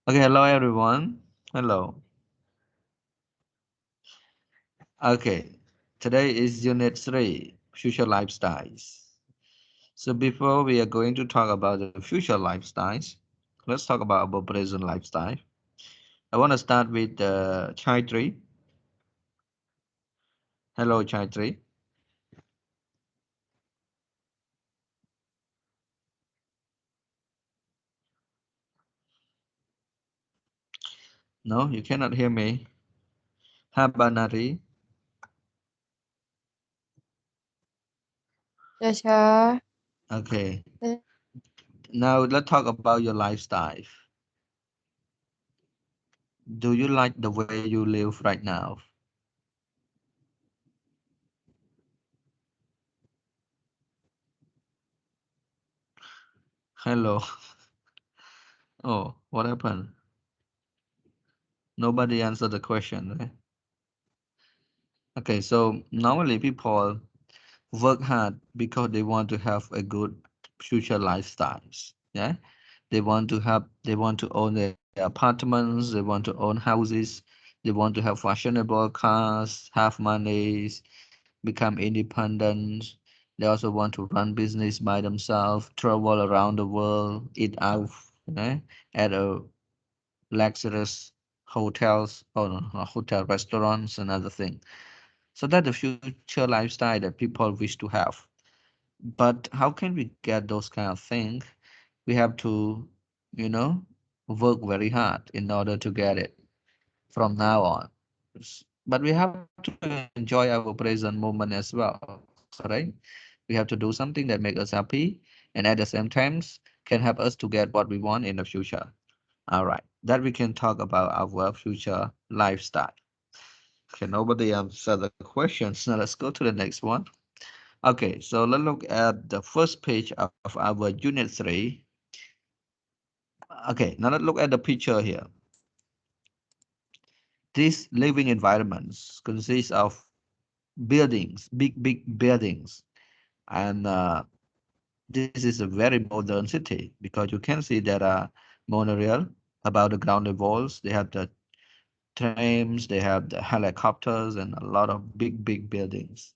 Okay, hello everyone. Hello. Okay, today is Unit 3, Future Lifestyles. So before we are going to talk about the future lifestyles, let's talk about our present lifestyle. I want to start with Chaitri. Hello, Chaitri. No, you cannot hear me. Habanari. Yes, sir. Okay, Yes, now let's talk about your lifestyle. Do you like the way you live right now? Hello. Oh, what happened? Nobody answered the question. Eh? Okay, so normally people work hard because they want to have a good future lifestyles. Yeah, they want to own their apartments, they want to own houses, they want to have fashionable cars, have money, become independent. They also want to run business by themselves, travel around the world, eat out, yeah, at a luxurious hotels or hotel restaurants and other things. So that's the future lifestyle that people wish to have. But how can we get those kind of things? We have to, you know, work very hard in order to get it from now on. But we have to enjoy our present moment as well, correct? We have to do something that makes us happy and at the same time can help us to get what we want in the future. All right, that we can talk about our future lifestyle. Okay, nobody answered the questions. Now let's go to the next one. Okay, so let's look at the first page of our unit 3. Okay, now let's look at the picture here. These living environments consist of buildings, big buildings. And this is a very modern city because you can see there are monorail about the ground levels. They have the trams, they have the helicopters, and a lot of big buildings.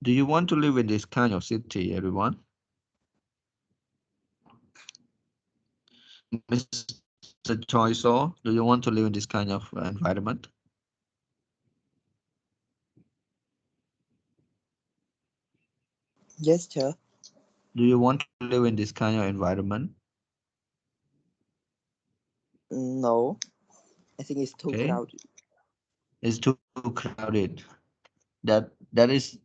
Do you want to live in this kind of city, everyone? Mr. Choi So, do you want to live in this kind of environment? Yes, sir. Do you want to live in this kind of environment? No, I think it's too Okay, crowded. it's too crowded. That is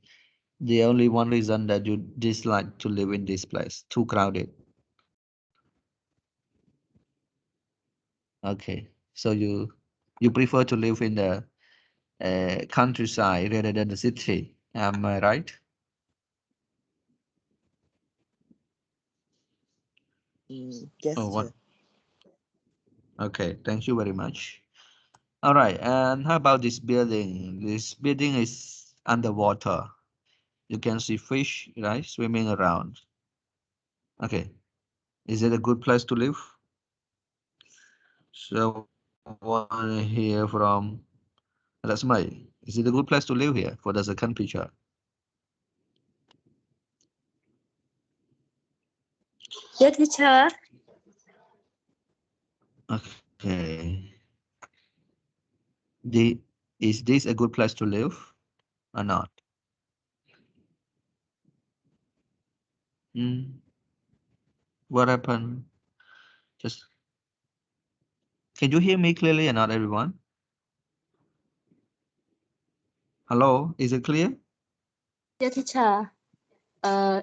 the only one reason that you dislike to live in this place. Too crowded. Okay, so you prefer to live in the countryside rather than the city. Am I right? Oh, Yes, what? sir. Okay, thank you very much. All right, and how about this building? This building is underwater. You can see fish, right, swimming around. Okay, is it a good place to live? Someone here from that's May. Is it a good place to live here for the second picture? teacher. Okay. The, is this a good place to live or not? Hmm. What happened? Just can you hear me clearly or not, everyone? Hello, is it clear? Yeah, teacher.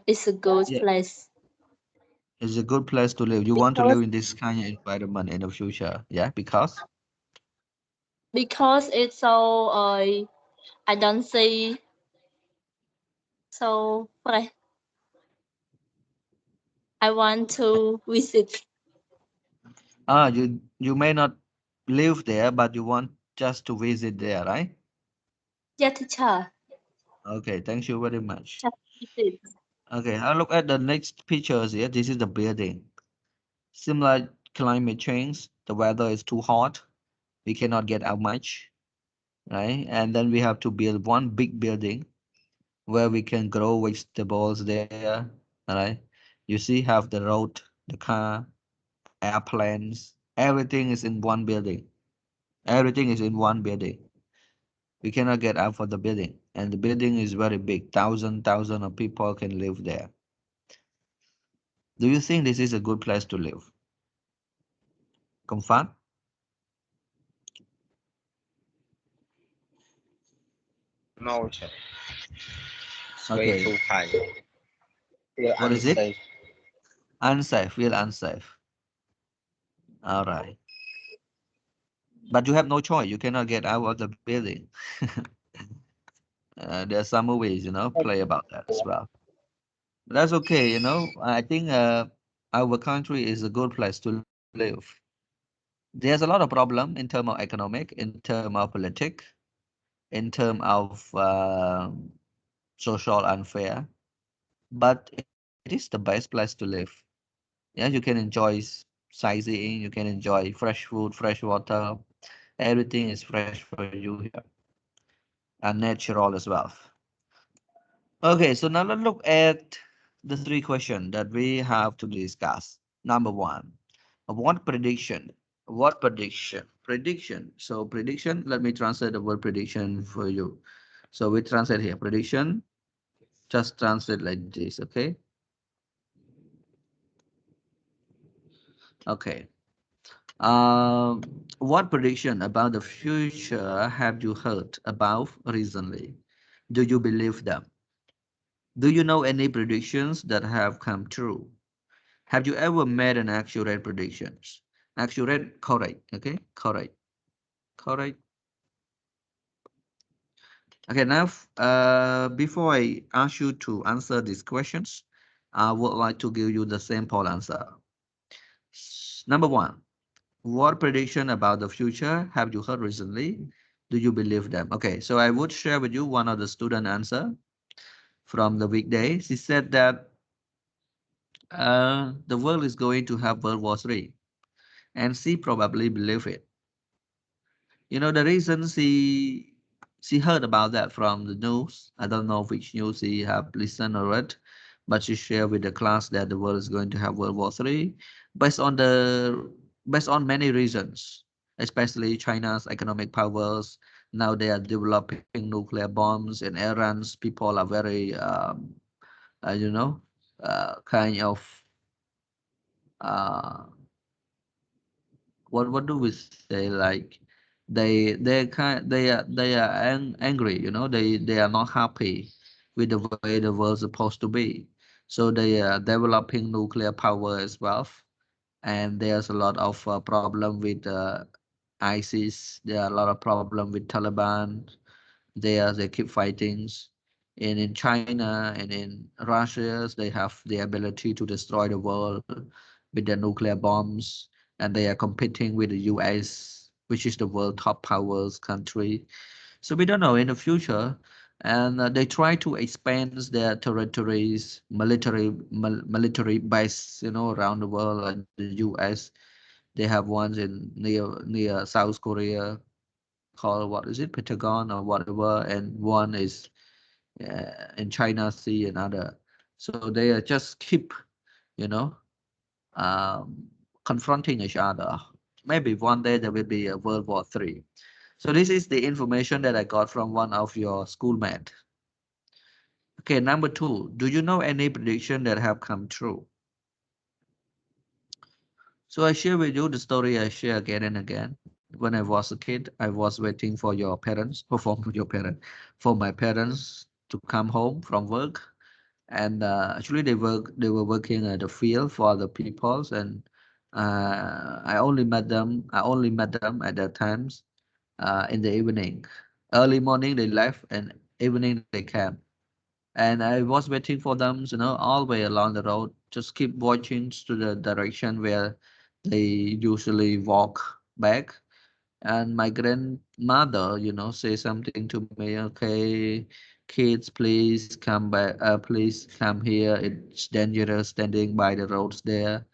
It's a good Yeah. place It's a good place to live. You want to because live in this kind of environment in the future, yeah? Because it's so I don't see so fresh. I want to visit. you may not live there, but you want just to visit there, right? Yeah, teacher. Okay, thank you very much. Just visit. Okay, I'll look at the next pictures here. This is the building. Similar. climate change. The weather is too hot. We cannot get out much, right? And then we have to build one big building where we can grow vegetables there, right? You see, have the road, the car, airplanes, everything is in one building. Everything is in one building. We cannot get out for the building, and the building is very big. Thousand of people can live there. Do you think this is a good place to live? Comfort? No, sir. It's way Okay. too high. Feel What is it? unsafe. Unsafe. Feel unsafe. All right. But you have no choice. You cannot get out of the building. There are some movies, play about that as well. But that's okay. I think our country is a good place to live. There's a lot of problem in terms of economic, in terms of politics, in terms of social unfair, but it is the best place to live. Yeah, you can enjoy sightseeing, you can enjoy fresh food, fresh water. Everything is fresh for you here and natural as well. Okay, so now let's look at the three questions that we have to discuss. Number one, what prediction? What prediction? Prediction. So prediction, let me translate the word prediction for you. So we translate here. Prediction, just translate like this, okay? Okay. Um, what prediction about the future have you heard about recently? Do you believe them? Do you know any predictions that have come true? Have you ever made an accurate predictions? Accurate, correct, okay? Correct, correct. Okay, now, before I ask you to answer these questions, I would like to give you the sample answer. Number one, what prediction about the future have you heard recently? Do you believe them? Okay, so I would share with you one of the student answer from the weekday. She said that the world is going to have World War III, and she probably believe it. The reason she heard about that from the news. I don't know which news she have listened or read, but she shared with the class that the world is going to have World War III based on the based on many reasons, especially China's economic powers. Now they are developing nuclear bombs in Iran. People are very uh, you know kind of uh, what do we say, like they are angry, they are not happy with the way the world's supposed to be, so they are developing nuclear power as well. And there's a lot of problem with ISIS. There are a lot of problem with Taliban. They keep fighting, and in China and in Russia they have the ability to destroy the world with their nuclear bombs, and they are competing with the US, which is the world top powers country. So we don't know in the future, and they try to expand their territories, military base, around the world, like the US. They have ones in near South Korea, called, what is it, Pentagon or whatever, and one is in China Sea and other. So they just keep, you know, um, confronting each other. Maybe one day there will be a World War III. So this is the information that I got from one of your schoolmates. Okay, number two, do you know any prediction that have come true? So I share with you the story I share again and again. When I was a kid, I was waiting for your parents, or for your parent, for my parents to come home from work. And actually, they were working at the field for other peoples, and I only met them at that times in the evening. Early morning they left, and evening they came. And I was waiting for them, all the way along the road. Just keep watching to the direction where they usually walk back. And my grandmother, say something to me. Okay, kids, please come back. Please come here. It's dangerous standing by the roads there.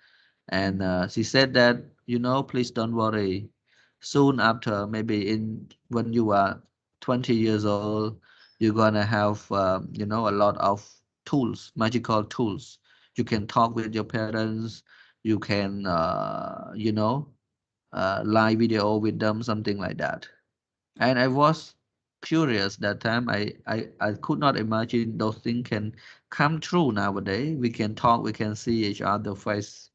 And she said that, please don't worry. Soon after, maybe in when you are 20 years old, you're gonna have, a lot of tools, magical tools. You can talk with your parents. You can, live video with them, something like that. And I was curious that time. I could not imagine those things can come true nowadays. We can talk, we can see each other face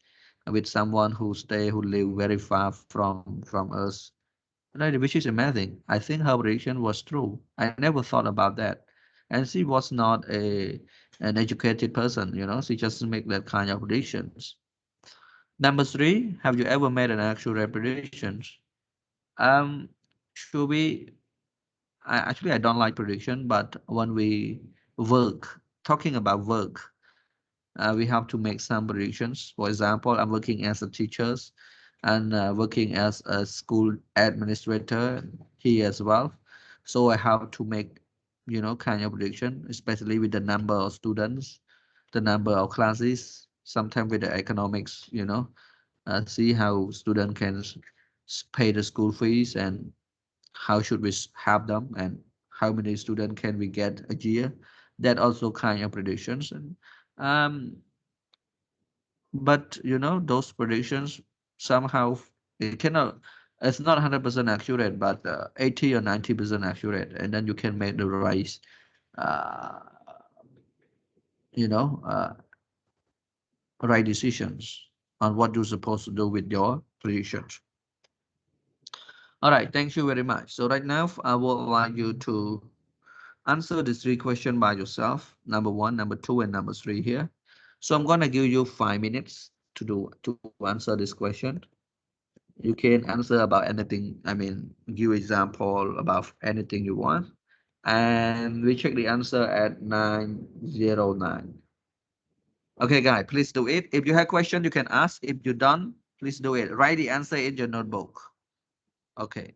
with someone who live very far from us, right? Which is amazing. I think her prediction was true. I never thought about that. And she was not an educated person, she just make that kind of predictions. Number three, have you ever made an actual predictions? um should we actually, I don't like prediction, but when we work, talking about work, we have to make some predictions. For example, I'm working as a teacher and working as a school administrator here as well. So I have to make, kind of prediction, especially with the number of students, the number of classes, sometimes with the economics, see how student can pay the school fees and how should we have them and how many students can we get a year. That also kind of predictions. And um but those predictions somehow it cannot, it's not 100% accurate, but 80 or 90% accurate, and then you can make the right uh you know uh right decisions on what you're supposed to do with your predictions. All right, thank you very much. So right now I would like you to answer these three questions by yourself. Number one, number two, and number three here. So I'm gonna give you 5 minutes to answer this question. You can answer about anything. I mean, give example about anything you want. And we check the answer at 9:09. Okay, guys, please do it. If you have question, you can ask. If you don't, please do it. Write the answer in your notebook. Okay.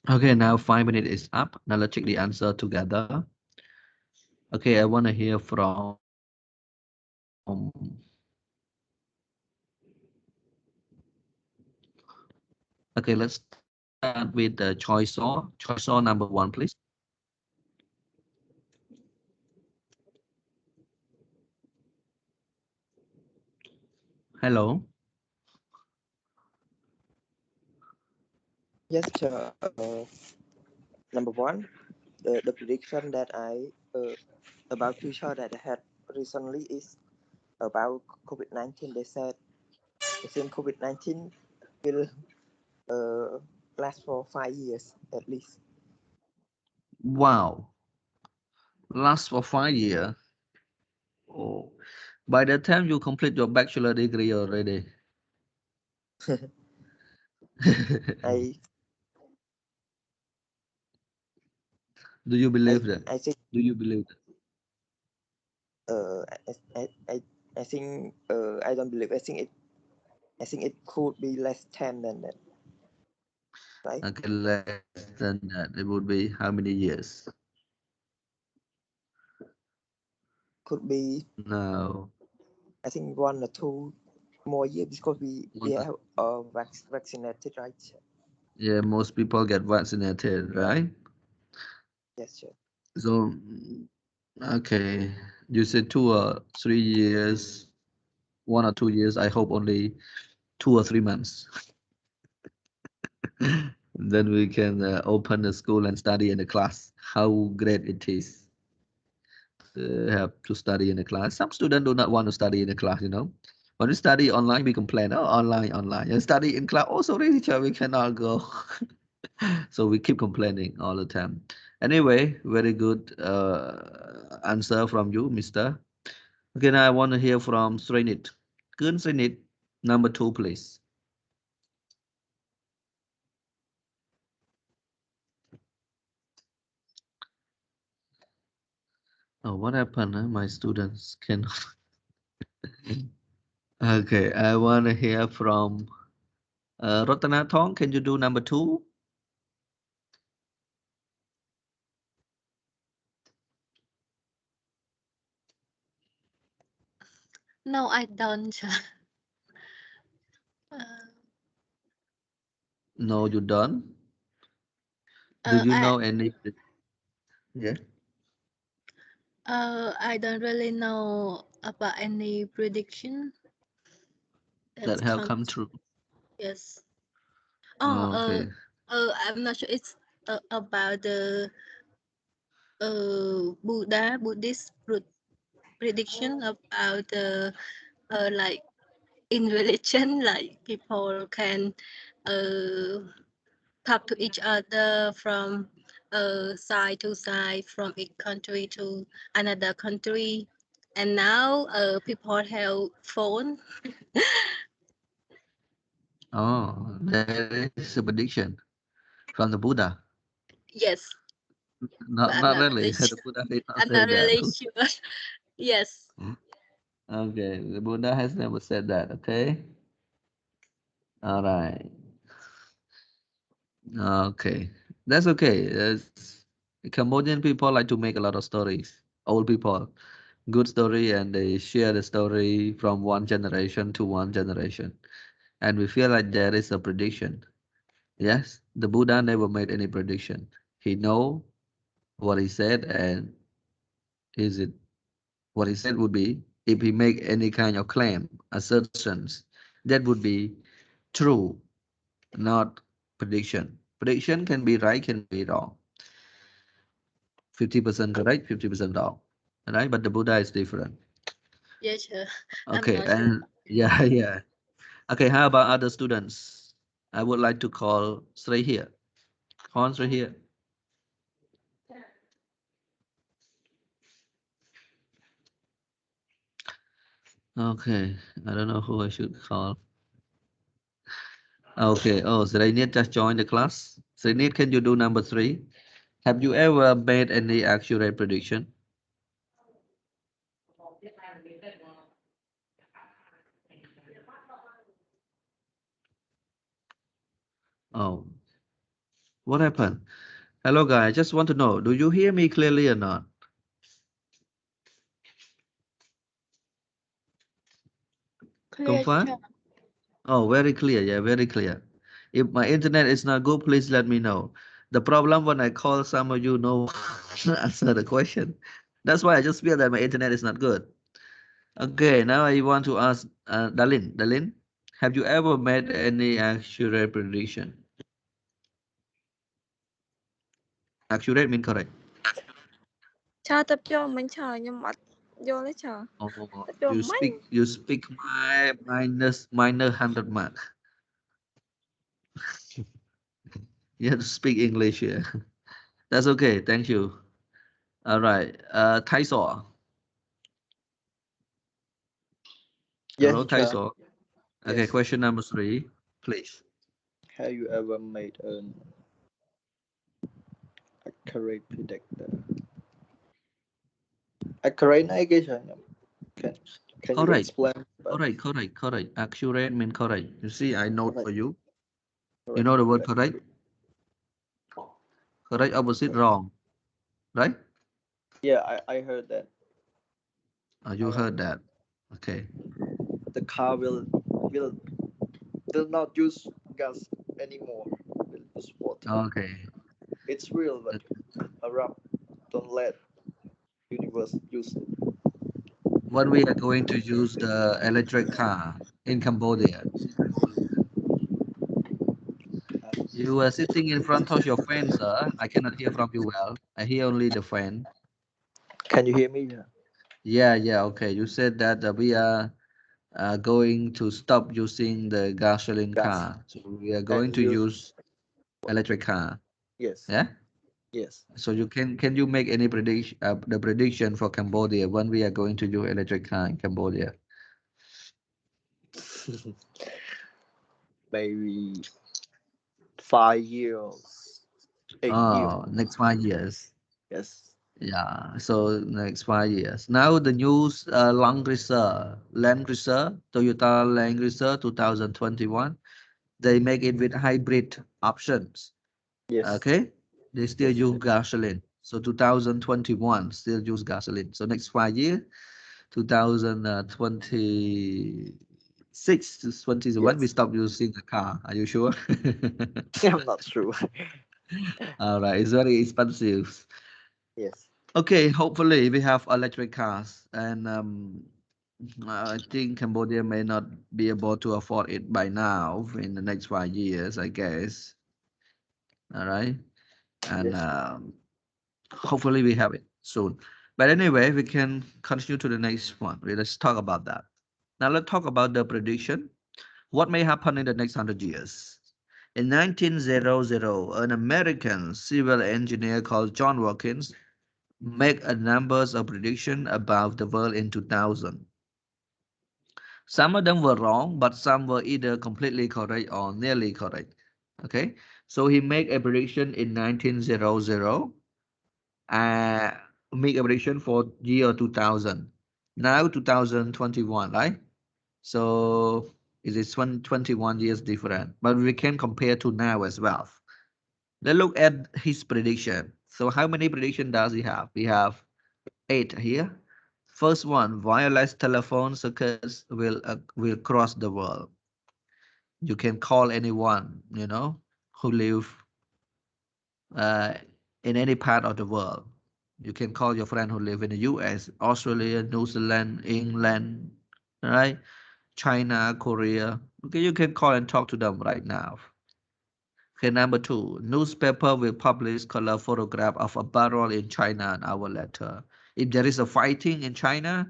Okay, now 5 minutes is up. Now let's check the answer together. Okay, I want to hear from. Okay, let's start with Choi Saw. Choi Saw number one, please. Hello. Yes, sir. Number one, the prediction that I about future that I had recently is about COVID-19. They said the same COVID-19 will uh, last for 5 years at least. Wow, last for 5 years. Oh, by the time you complete your bachelor degree already. I Do you I believe that? I think Do you believe that? uh, I, I, I I think I don't believe. I think it could be less than than that, right? Okay, less than that. It would be how many years? Could be No. I think 1 or 2 more years because we One- have vaccinated, right? Yeah, most people get vaccinated, right? Yes, sure. So, okay, you said 2 or 3 years, 1 or 2 years. I hope only 2 or 3 months. Then we can open the school and study in the class. How great it is to have to study in the class. Some students do not want to study in the class, you know. When we study online, we complain, oh, online, online. And study in class, also, really, teacher, we cannot go. So we keep complaining all the time. Anyway, very good answer from you, Mister. Okay, now I want to hear from Srinit. Good, Srinit. Number two, please. Oh, what happened? My students cannot. Okay, I want to hear from Rotana Thong. Can you do number two? No, I don't. uh, No, you don't. Do uh, you I know any? Yeah, I don't really know about any prediction that that have come comes. true. Yes. Oh, Okay. I'm not sure. It's about the Buddhist prediction about the like in religion, like people can uh talk to each other from side to side, from a country to another country, and now people have phone. Oh, that is a prediction from the Buddha. Yes, Not, but I'm not not really. really The sure. Buddha did not I'm say not that. really sure. Yes. Okay, the Buddha has never said that. Okay. All right. Okay, that's okay. Cambodian people like to make a lot of stories. Old people, good story, and they share the story from one generation to one generation. And we feel like there is a prediction. Yes, the Buddha never made any prediction. He know what he said, and is it what he said would be if he make any kind of claim, assertions, that would be true, not prediction. Prediction can be right, can be wrong. 50% correct, 50% wrong. Right? But the Buddha is different. Yes, sure. I'm Okay, not sure. and yeah, yeah. Okay, how about other students? I would like to call Sri here. Call Sri here. Okay, I don't know who I should call. Okay, oh, Srinit just joined the class. Srinit, can you do number three? Have you ever made any accurate prediction? Oh, What happened? Hello, guys. I just want to know, do you hear me clearly or not? Clear Confirm? chưa? Oh, very clear. Yeah, very clear. If my internet is not good, please let me know. The problem when I call some of you no answer the question. That's why I just feel that my internet is not good. Okay, now I want to ask Dalin. Dalin, have you ever made any accurate prediction? Accurate mean correct. Chờ tập cho mình chờ nhưng mà vô lấy chờ Oh, tập cho mấy you speak my minor 100 mark. You have to speak English here. That's okay. Thank you. All right. Taiso. Yes, Hello, teacher. Taiso. Okay, Yes. question number three, please. Have you ever made an accurate predictor? Accurate navigation. Can can you Correct. explain about Correct. Correct. Correct. Accurate mean correct. You see, I note for correct, you. You correct, know the word correct? correct? Correct opposite Okay. wrong, right? Yeah, I heard that. You heard that. Okay. The car will not use gas anymore. Will use water. Okay. It's real, but Arab don't let universe use it. When we are going to use the electric car in Cambodia, you are sitting in front of your fan, sir. I cannot hear from you well. I hear only the fan. Can you hear me? Yeah. Yeah, yeah, okay. You said that we are going to stop using the gasoline Gas car. So we are going and to use use electric car. yes, Yeah. yes. So you can you make any prediction the prediction for Cambodia when we are going to use electric car in Cambodia? Maybe 5 years, 8 years. Oh, next 5 years. Yes, Yeah, so next 5 years. Now the news Land Cruiser, Toyota Land Cruiser 2021, they make it with hybrid options. yes, Okay, they still yes, use gasoline. So 2021 still use gasoline. So next 5 years, 2026 to 21, we yes. stop using the car. Are you sure? I'm not sure. All right, it's very expensive. Yes, Okay, hopefully we have electric cars, and I think Cambodia may not be able to afford it by now in the next 5 years, I guess. All right, and yes, hopefully we have it soon. But anyway, we can continue to the next one. Let's talk about that. Now let's talk about the prediction. What may happen in the next 100 years? In 1900, an American civil engineer called John Watkins make a numbers of prediction about the world in 2000. Some of them were wrong, but some were either completely correct or nearly correct. Okay, so he made a prediction in 1900, uh, make a prediction for year 2000. Now 2021, right? So it is 21 years different, but we can compare to now as well. Let's look at his prediction. So how many prediction does he have? We have 8 here. First one, wireless telephone circuits will cross the world. You can call anyone, who live uh, in any part of the world. You can call your friend who live in the US, Australia, New Zealand, England, right? China, Korea. Okay, you can call and talk to them right now. Okay, number two, newspaper will publish color photograph of a battle in China an hour later. If there is a fighting in China,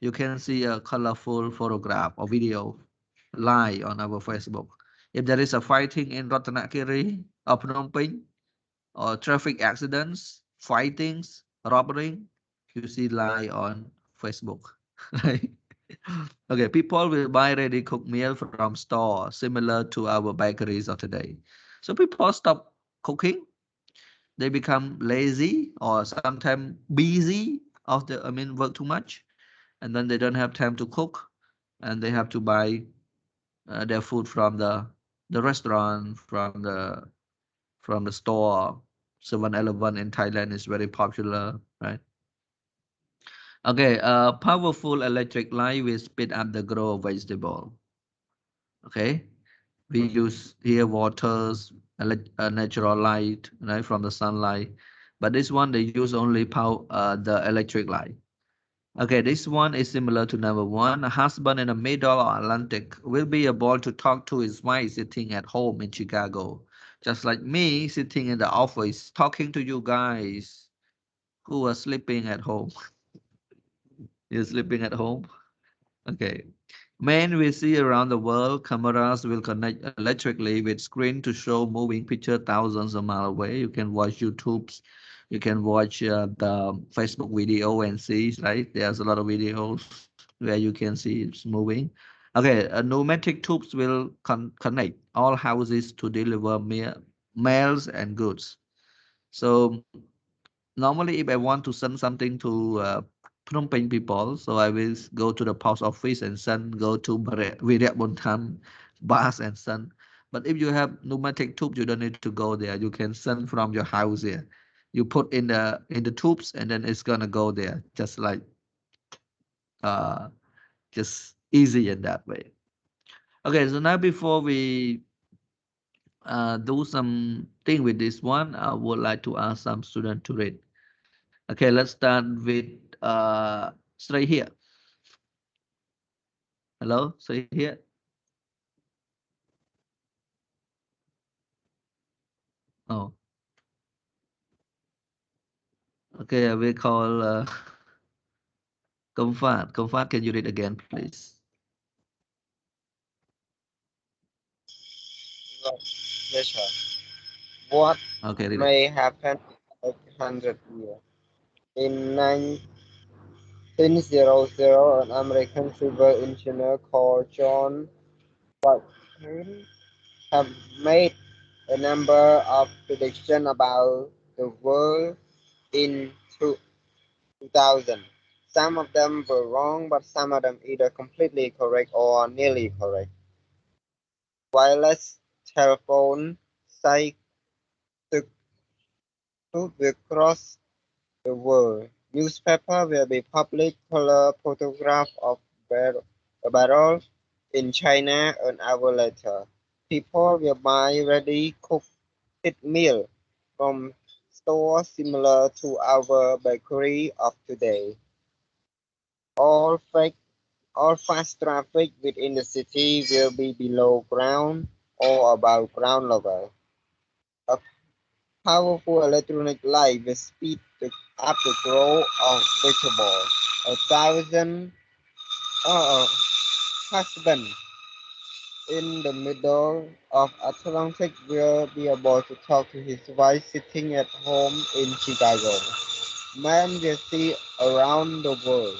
you can see a colorful photograph or video live on our Facebook. If there is a fighting in Ratanakiri or Phnom Penh, or traffic accidents, fightings, robbery, you see live on Facebook. Right? Okay, people will buy ready cooked meal from store similar to our bakeries of today. So people stop cooking, they become lazy or sometimes busy after work too much, and then they don't have time to cook, and they have to buy their food from the restaurant, from the from the store. 7-Eleven in Thailand is very popular, right? Okay, powerful electric light will speed up the growth of vegetable. Okay, we use here waters, natural light, right, from the sunlight. But this one they use only power, the electric light. Okay, this one is similar to number one. A husband in the middle of Atlantic will be able to talk to his wife sitting at home in Chicago, just like me sitting in the office talking to you guys who are sleeping at home. You're sleeping at home? Okay. Men we see around the world, cameras will connect electrically with screen to show moving picture thousands of miles away. You can watch YouTube's, you can watch the Facebook video and see, right? There's a lot of videos where you can see it's moving. Okay, pneumatic tubes will connect all houses to deliver mails and goods. So normally if I want to send something to Phnom Penh people, so I will go to the post office and send, go to Viret Bontham, bus and send. But if you have pneumatic tubes, you don't need to go there. You can send from your house here. You put in the tubes and then it's gonna go there, just like uh just easy in that way. Okay, so now before we do something with this one, I would like to ask some student to read. Okay, let's start with straight here. Hello, straight here. Oh, okay, I will call Comfort. Comfort, can you read again, please? Yes, sir. What Okay, read it. may happen in 800 years? In 1900, an American civil engineer called John Watson have made a number of predictions about the world in 2000. Some of them were wrong, but some of them either completely correct or nearly correct. Wireless telephone sites will cross the world. Newspaper will be public color photograph of a barrel in China an hour later. People will buy ready cooked meal from stores similar to our bakery of today. All fake, all fast traffic within the city will be below ground or above ground level. A powerful electronic light will speed up the growth of vegetables. A thousand husband in the middle of Atlantic will be able to talk to his wife sitting at home in Chicago. Man will see around the world.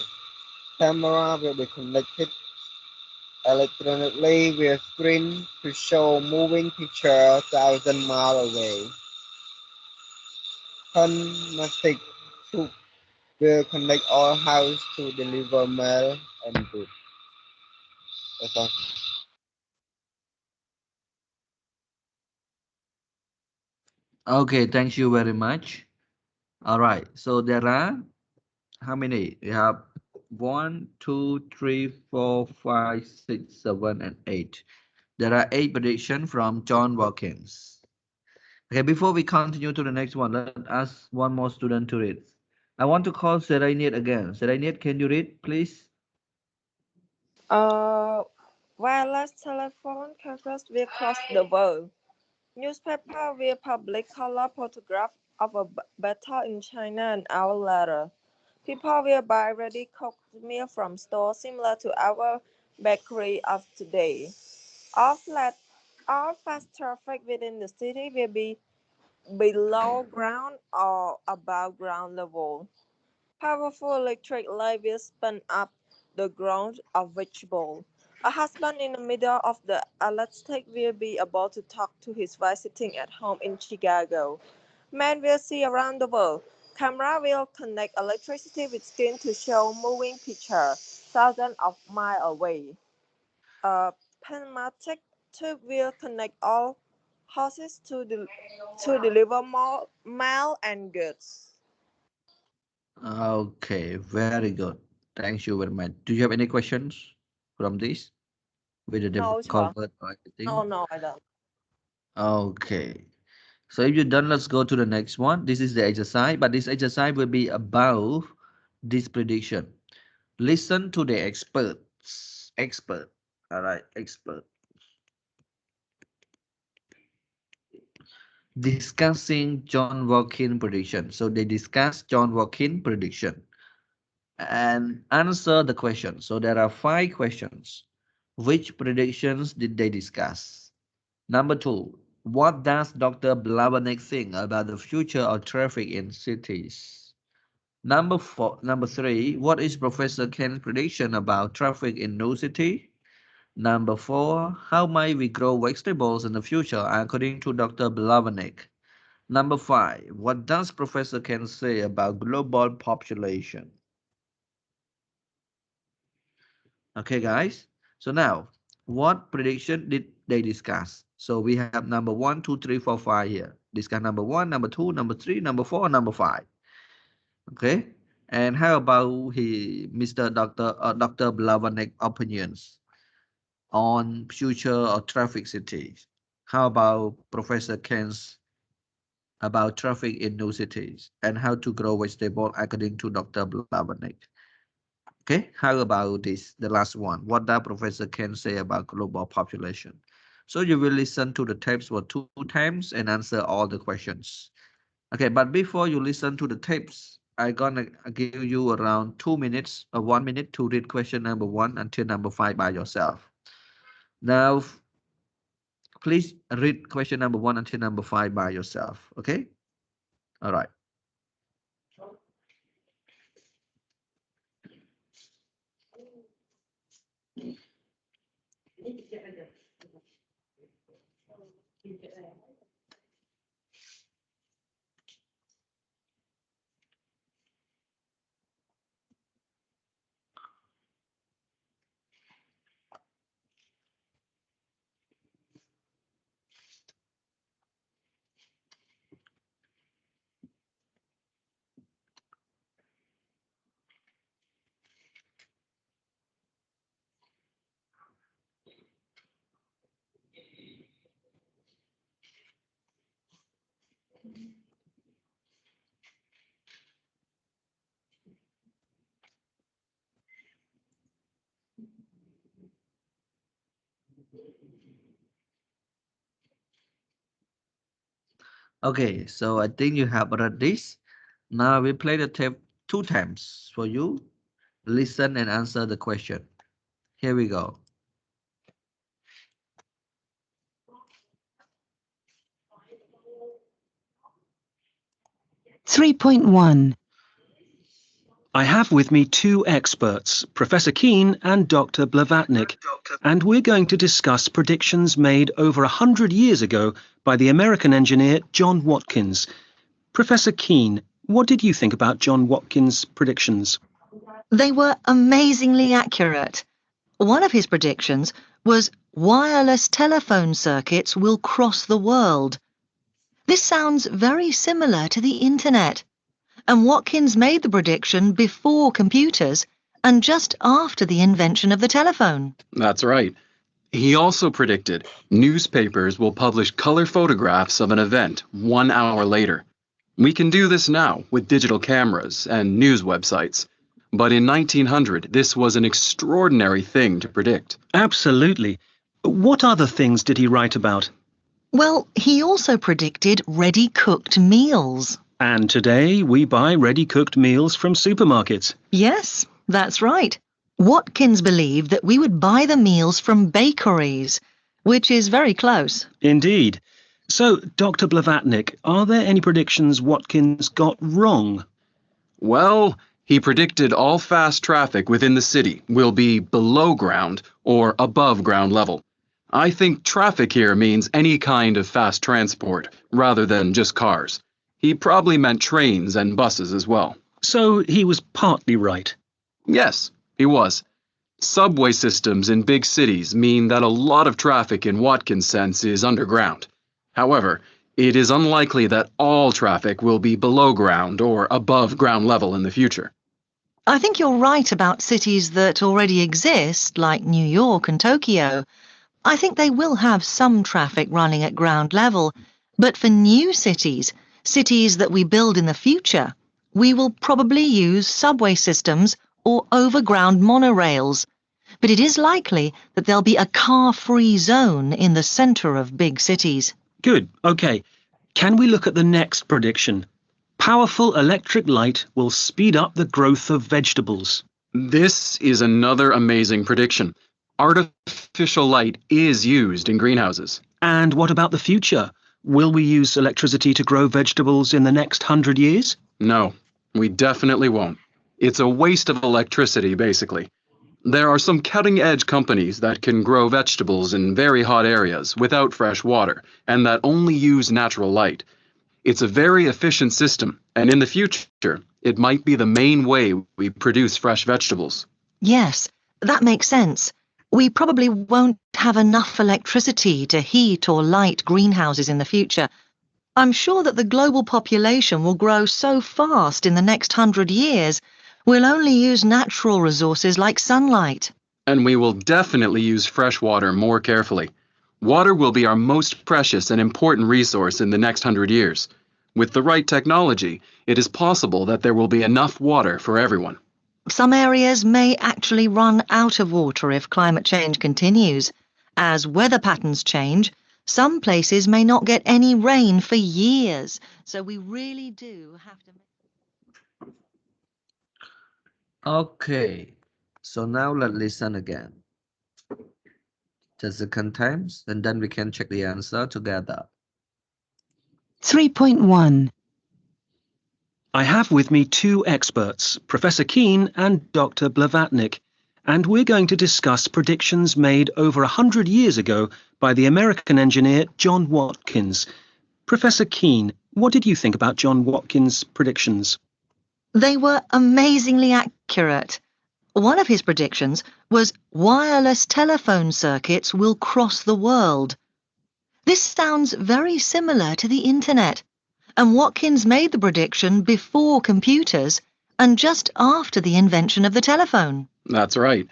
Camera will be connected electronically with screen to show moving picture thousand miles away. Pneumatic tube will connect all house to deliver mail and goods. That's all. Okay, thank you very much. All right, so there are how many? We have one, two, three, four, five, six, seven, and eight. There are eight predictions from John Watkins. Okay, before we continue to the next one, let us one more student to read. I want to call Sereniet again. Sereniet, can you read, please? Uh, Wireless telephone carriers will cross the world. Newspaper will publish color photograph of a battle in China an hour later. People will buy ready cooked meal from stores similar to our bakery of today. All flat, all fast traffic within the city will be below ground or above ground level. Powerful electric light will spin up the ground of vegetable. A husband in the middle of the Atlantic will be able to talk to his wife sitting at home in Chicago. Men will see around the world. Camera will connect electricity with screen to show moving picture thousands of miles away. A pneumatic tube will connect all horses to deliver more mail and goods. Okay, very good. Thank you very much. Do you have any questions from this? Whether they've No, sir. covered or anything? No, I don't. Okay. So if you're done, let's go to the next one. This is the exercise, but this exercise will be about this prediction. Listen to the experts. Expert. All right, expert. Discussing John Watkins prediction. So they discuss John Watkins prediction and answer the question. So there are 5 questions. Which predictions did they discuss? Number 2, what does Dr. Blavatnik think about the future of traffic in cities? Number 3, what is Professor Ken's prediction about traffic in new city? Number 4, how might we grow vegetables in the future according to Dr. Blavatnik? Number 5, what does Professor Ken say about global population? Okay, guys. So now, what prediction did they discuss? So we have number 1, 2, 3, 4, 5 here. Discuss number 1, number 2, number 3, number 4, number 5. Okay. And how about Mr. Dr. Blavanek opinions on future of traffic cities? How about Professor Ken's about traffic in new cities and how to grow vegetable according to Dr. Blavanek? Okay, how about this, the last one? What does Professor Ken say about global population? So you will listen to the tapes for 2 times and answer all the questions. Okay, but before you listen to the tapes, I'm gonna give you around 2 minutes or 1 minute to read question number 1 until number 5 by yourself. Now, please read question number 1 until number 5 by yourself. Okay, all right. Okay, so I think you have read this. Now we play the tape 2 times for you. Listen and answer the question. Here we go. 3.1. I have with me 2 experts, Professor Keene and Dr. Blavatnik, and we're going to discuss predictions made over 100 years ago by the American engineer John Watkins. Professor Keene, what did you think about John Watkins' predictions? They were amazingly accurate. One of his predictions was wireless telephone circuits will cross the world. This sounds very similar to the internet. And Watkins made the prediction before computers and just after the invention of the telephone. That's right. He also predicted newspapers will publish color photographs of an event 1 hour later. We can do this now with digital cameras and news websites. But in 1900, this was an extraordinary thing to predict. Absolutely. What other things did he write about? Well, he also predicted ready-cooked meals. And today we buy ready-cooked meals from supermarkets. Yes, that's right. Watkins believed that we would buy the meals from bakeries, which is very close. Indeed. So, Dr. Blavatnik, are there any predictions Watkins got wrong? Well, he predicted all fast traffic within the city will be below ground or above ground level. I think traffic here means any kind of fast transport, rather than just cars. He probably meant trains and buses as well. So he was partly right. Yes, he was. Subway systems in big cities mean that a lot of traffic in Watkins' sense is underground. However, it is unlikely that all traffic will be below ground or above ground level in the future. I think you're right about cities that already exist, like New York and Tokyo. I think they will have some traffic running at ground level, but for new cities, cities that we build in the future, we will probably use subway systems or overground monorails. But it is likely that there'll be a car-free zone in the centre of big cities. Good, okay. Can we look at the next prediction? Powerful electric light will speed up the growth of vegetables. This is another amazing prediction. Artificial light is used in greenhouses. And what about the future? Will we use electricity to grow vegetables in the next 100 years? No, we definitely won't. It's a waste of electricity, basically. There are some cutting-edge companies that can grow vegetables in very hot areas without fresh water, and that only use natural light. It's a very efficient system, and in the future, it might be the main way we produce fresh vegetables. Yes, that makes sense. We probably won't have enough electricity to heat or light greenhouses in the future. I'm sure that the global population will grow so fast in the next 100 years, we'll only use natural resources like sunlight. And we will definitely use fresh water more carefully. Water will be our most precious and important resource in the next 100 years. With the right technology, it is possible that there will be enough water for everyone. Some areas may actually run out of water if climate change continues. As weather patterns change, some places may not get any rain for years, so we really do have to... Okay, so now let's listen again. Just second times, and then we can check the answer together. 3.1. I have with me two experts, Professor Keene and Dr. Blavatnik, and we're going to discuss predictions made over 100 years ago by the American engineer John Watkins. Professor Keene, what did you think about John Watkins' predictions? They were amazingly accurate. One of his predictions was wireless telephone circuits will cross the world. This sounds very similar to the internet, and Watkins made the prediction before computers and just after the invention of the telephone. That's right.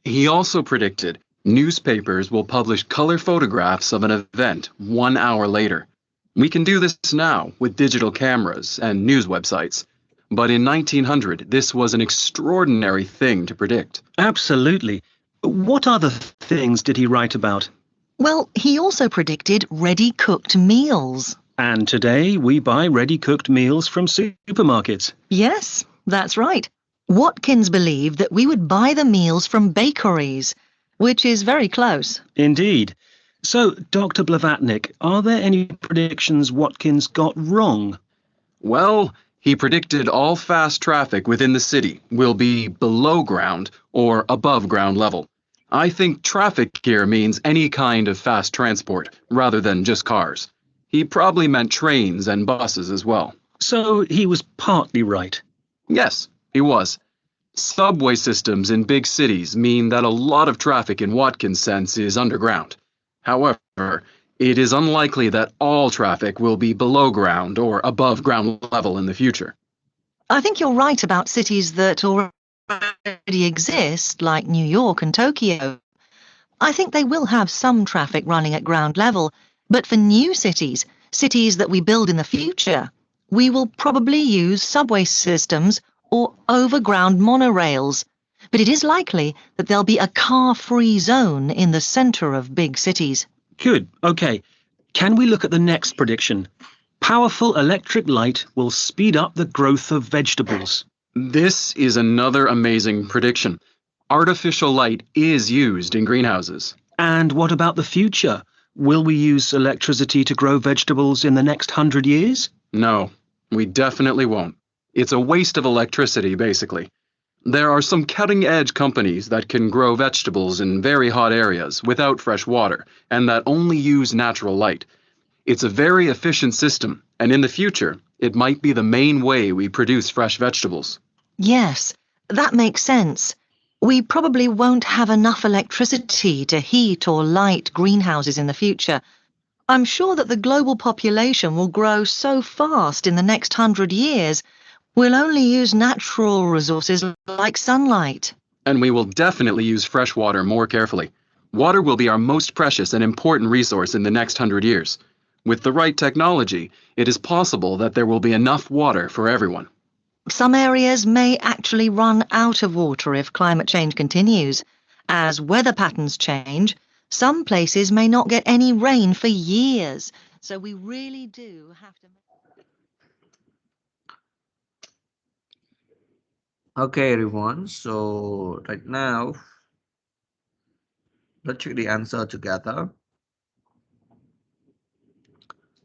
He also predicted newspapers will publish color photographs of an event 1 hour later. We can do this now with digital cameras and news websites. But in 1900, this was an extraordinary thing to predict. Absolutely. What other things did he write about? Well, he also predicted ready-cooked meals. And today we buy ready-cooked meals from supermarkets. Yes, that's right. Watkins believed that we would buy the meals from bakeries, which is very close. Indeed. So, Dr. Blavatnik, are there any predictions Watkins got wrong? Well, he predicted all fast traffic within the city will be below ground or above ground level. I think traffic here means any kind of fast transport, rather than just cars. He probably meant trains and buses as well. So he was partly right. Yes, he was. Subway systems in big cities mean that a lot of traffic in Watkins' sense is underground. However, it is unlikely that all traffic will be below ground or above ground level in the future. I think you're right about cities that already exist, like New York and Tokyo. I think they will have some traffic running at ground level, but for new cities, cities that we build in the future, we will probably use subway systems or overground monorails. But it is likely that there'll be a car-free zone in the centre of big cities. Good, okay. Can we look at the next prediction? Powerful electric light will speed up the growth of vegetables. This is another amazing prediction. Artificial light is used in greenhouses. And what about the future? Will we use electricity to grow vegetables in the next 100 years? No, we definitely won't. It's a waste of electricity, basically. There are some cutting-edge companies that can grow vegetables in very hot areas without fresh water, and that only use natural light. It's a very efficient system, and in the future, it might be the main way we produce fresh vegetables. Yes, that makes sense. We probably won't have enough electricity to heat or light greenhouses in the future. I'm sure that the global population will grow so fast in the next 100 years, we'll only use natural resources like sunlight. And we will definitely use fresh water more carefully. Water will be our most precious and important resource in the next 100 years. With the right technology, it is possible that there will be enough water for everyone. Some areas may actually run out of water if climate change continues. As weather patterns change, some places may not get any rain for years. So we really do have to... Okay, everyone. So right now, let's check the answer together.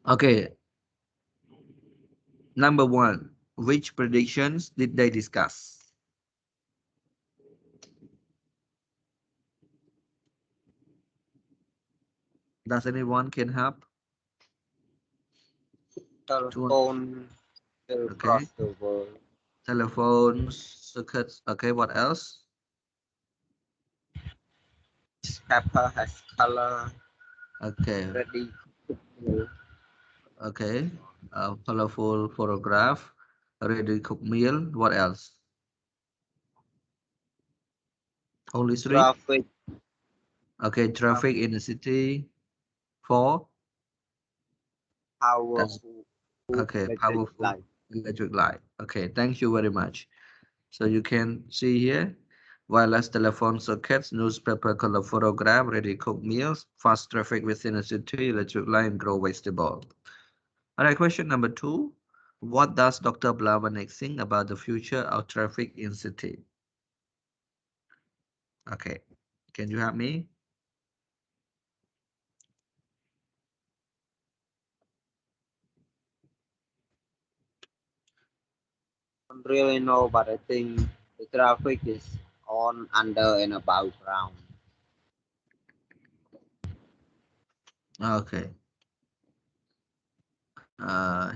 Okay, number one, which predictions did they discuss? Does anyone can help? Telephone will Okay, cross the world. telephones, circuits. Okay, what else? Pepper has color. Okay, Ready. okay. Colorful photograph, ready cooked meal. What else? Only three? Traffic. Okay, traffic in the city. Four. That's Powerful. okay. Electric Powerful light. electric light. Okay, thank you very much. So you can see here, wireless telephone circuits, newspaper color photograph, ready cooked meals, fast traffic within a city, electric light, grow vegetable. All right, question number two. What does Dr. Blavanik think about the future of traffic in city? Okay, can you help me? Don't really know, but I think the traffic is on, under, and above ground. Okay.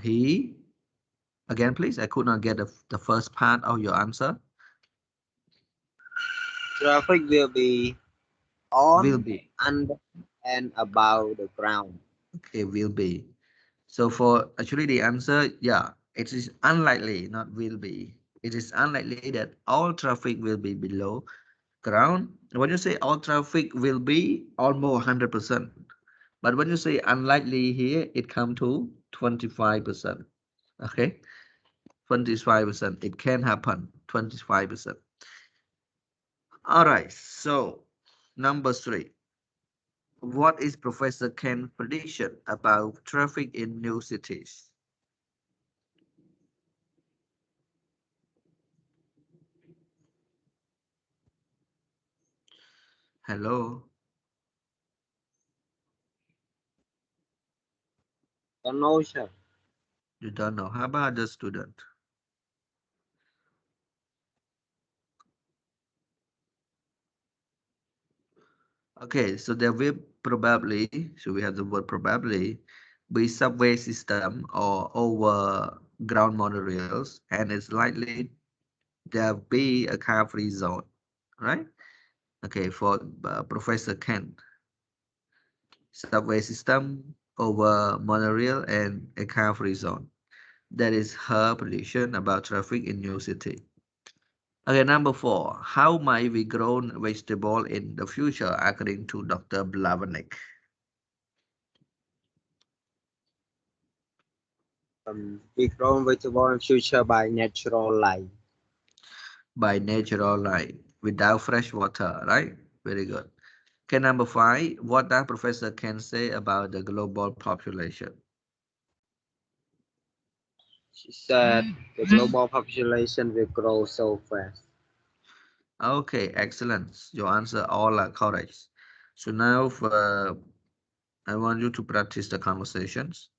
He again, please. I could not get the first part of your answer. Traffic will be Will on, be. under, and above the ground. Okay, will be. So for actually the answer, yeah, it is unlikely, not will be. It is unlikely that all traffic will be below ground. When you say all traffic will be almost 100%, but when you say unlikely here, it come to 25%. Okay, 25%. It can happen. 25%. All right. So number three. What is Professor Ken's prediction about traffic in new cities? Hello, Don't know, sir. you don't know. How about the student? Okay, so there will probably, so we have the word probably, be subway system or over ground monorails, and it's likely there be a car-free zone, right? Okay, for Professor Ken, subway system over monorail and a car-free zone. That is her prediction about traffic in new city. Okay, number four. How might we grow vegetable in the future according to Dr. Blavanik? We grow vegetable in future by natural light. By natural light, without fresh water, right? Very good. Okay, number five. What does Professor Ken say about the global population? She said the global population will grow so fast. Okay, excellent. Your answer all are correct. So now I want you to practice the conversations.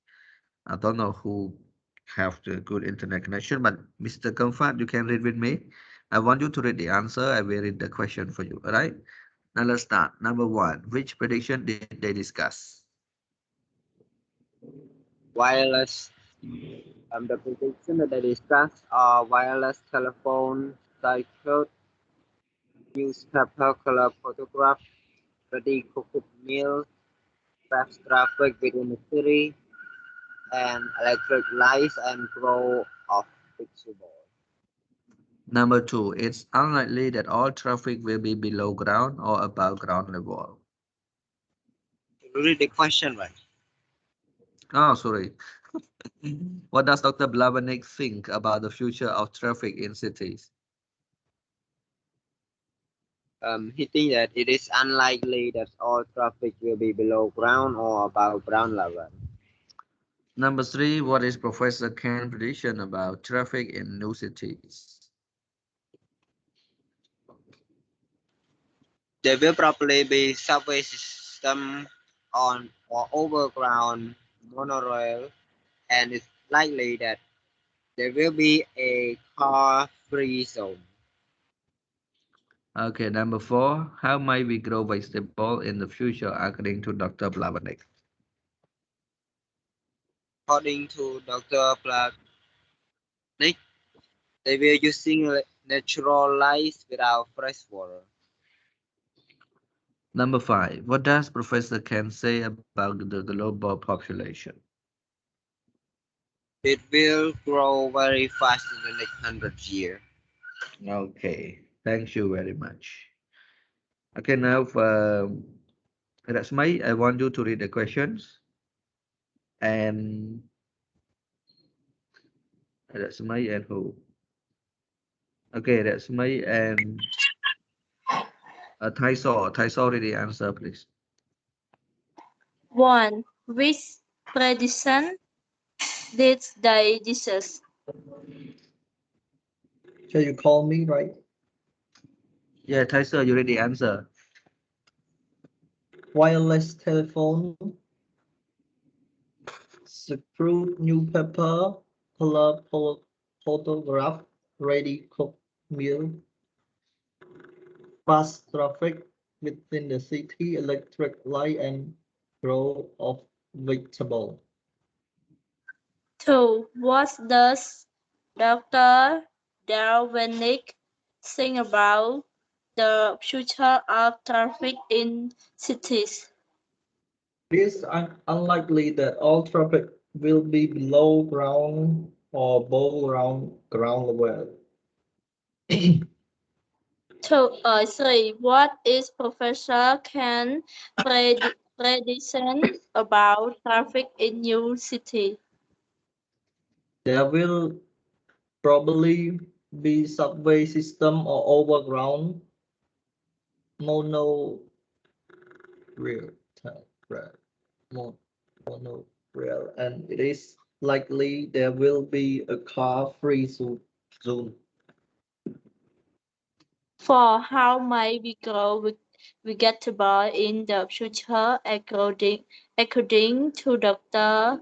I don't know who have the good internet connection, but Mr. Comfort, you can read with me. I want you to read the answer. I will read the question for you. All right. Now let's start. Number one, which prediction did they discuss? Wireless. The prediction that they discussed are wireless telephone, cycle, newspaper, color photograph, ready cooked meal, fast traffic within the city, and electric lights and growth of fixable. Number two, it's unlikely that all traffic will be below ground or above ground level. Read the question right. Oh, sorry. What does Dr. Blavanik think about the future of traffic in cities? He thinks that it is unlikely that all traffic will be below ground or above ground level. Number three, what is Professor Ken's prediction about traffic in new cities? There will probably be subway system on or overground monorail, and it's likely that there will be a car-free zone. Okay, number four, how might we grow vegetable in the future according to Dr. Blavanik? According to Dr. Platnik, they will using natural light without fresh water. Number five, what does Professor Ken say about the global population? It will grow very fast in the next 100 years. Okay, thank you very much. Okay, now that's my. I want you to read the questions, and that's my and who. Okay, that's my and Thaisol. Thaisol, read the answer, please. 1. Which prediction did they discuss? Can you call me, right? Yeah, Thaisol, you read the answer. Wireless telephone, screw newspaper, color photograph, ready cook meal, fast traffic within the city, electric light, and growth of vegetable. 2. What does Dr. Darwinick think about the future of traffic in cities? It is unlikely that all traffic will be below ground or above ground level. 3. What is Professor Khan's prediction about traffic in new city? There will probably be subway system or overground monorail rail, monorail, and it is likely there will be a car-free zone. 4. How might we grow vegetable in the future according to Dr.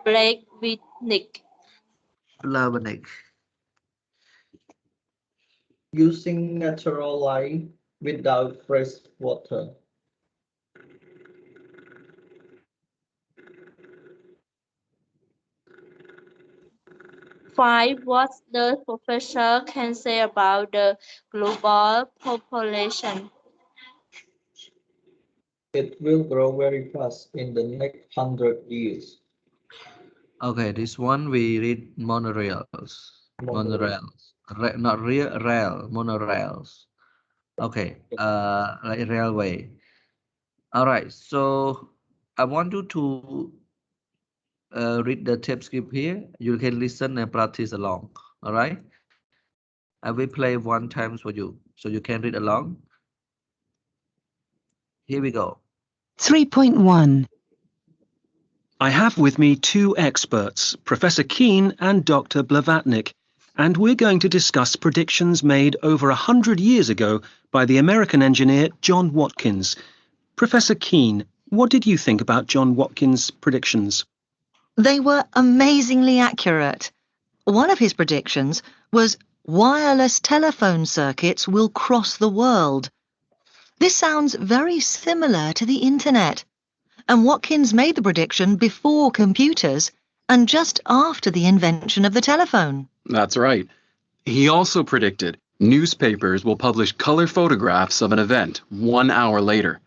Blake Whitnick? Blavanik. Using natural light without fresh water. 5. What the professor can say about the global population? It will grow very fast in the next 100 years. Okay, this one we read monorails. Monorail. Monorails. Not real rail, monorails. Okay, like railway. All right, so I want you to read the tape script here. You can listen and practice along. All right, I will play one times for you, so you can read along. Here we go. 3.1. I have with me two experts, Professor Keene and Dr. Blavatnik, and we're going to discuss predictions made over 100 years ago by the American engineer John Watkins. Professor Keene, what did you think about John Watkins' predictions? They were amazingly accurate. One of his predictions was wireless telephone circuits will cross the world. This sounds very similar to the internet. And Watkins made the prediction before computers and just after the invention of the telephone. That's right. He also predicted newspapers will publish color photographs of an event 1 hour later.